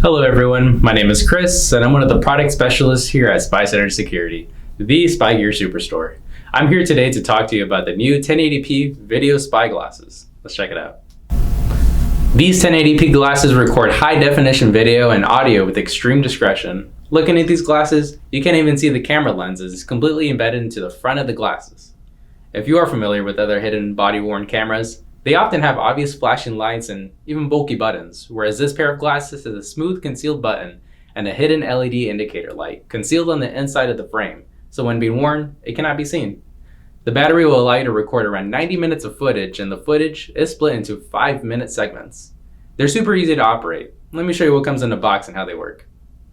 Hello everyone, my name is Chris and I'm one of the product specialists here at SpyCentre Security, the spy gear superstore. I'm here today to talk to you about the new 1080p video spy glasses. Let's check it out. These 1080p glasses record high definition video and audio with extreme discretion. Looking at these glasses, you can't even see the camera lenses completely embedded into the front of the glasses. If you are familiar with other hidden body-worn cameras, they often have obvious flashing lights and even bulky buttons, whereas this pair of glasses has a smooth concealed button and a hidden LED indicator light concealed on the inside of the frame, so when being worn, it cannot be seen. The battery will allow you to record around 90 minutes of footage, and the footage is split into 5-minute segments. They're super easy to operate. Let me show you what comes in the box and how they work.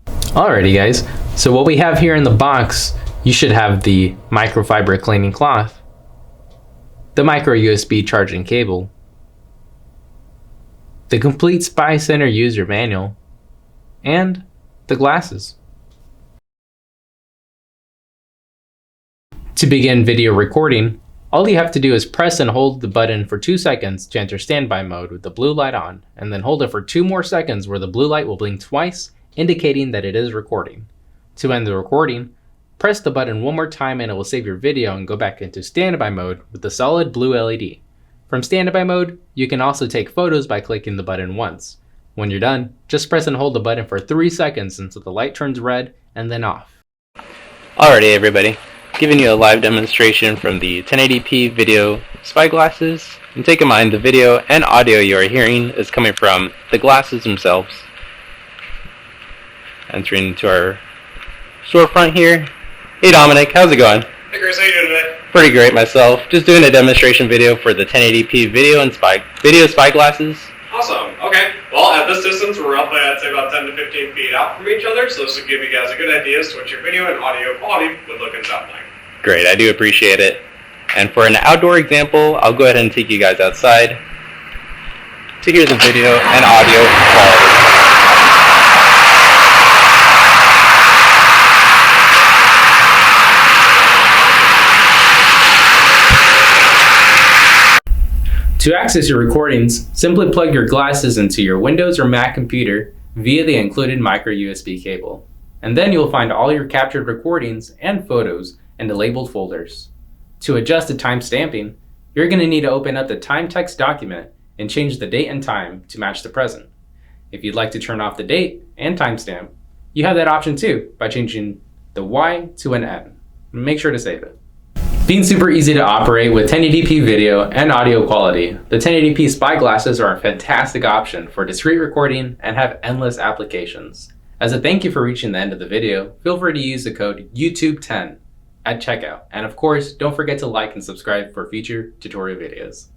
Alrighty guys, so what we have here in the box, you should have the microfiber cleaning cloth, the micro USB charging cable, the complete SpyCentre user manual, and the glasses. To begin video recording, all you have to do is press and hold the button for 2 seconds to enter standby mode with the blue light on, and then hold it for 2 more seconds where the blue light will blink twice, indicating that it is recording. To end the recording, press the button 1 more time and it will save your video and go back into standby mode with the solid blue LED. From standby mode, you can also take photos by clicking the button once. When you're done, just press and hold the button for 3 seconds until the light turns red and then off. Alrighty everybody, giving you a live demonstration from the 1080p video spy glasses. And take in mind the video and audio you are hearing is coming from the glasses themselves. Entering into our storefront here. Hey Dominic, how's it going? Hey Chris, how you doing today? Pretty great myself. Just doing a demonstration video for the 1080p video spy glasses. Awesome. Okay. Well, at this distance, we're roughly, I'd say, about 10 to 15 feet out from each other, so this will give you guys a good idea as to what your video and audio quality would look and sound like. Great, I do appreciate it. And for an outdoor example, I'll go ahead and take you guys outside to hear the video and audio quality. To access your recordings, simply plug your glasses into your Windows or Mac computer via the included micro USB cable. And then you'll find all your captured recordings and photos in the labeled folders. To adjust the time stamping, you're going to need to open up the time text document and change the date and time to match the present. If you'd like to turn off the date and timestamp, you have that option too by changing the Y to an N. Make sure to save it. Being super easy to operate with 1080p video and audio quality, the 1080p spy glasses are a fantastic option for discrete recording and have endless applications. As a thank you for reaching the end of the video, feel free to use the code YouTube10 at checkout. And of course, don't forget to like and subscribe for future tutorial videos.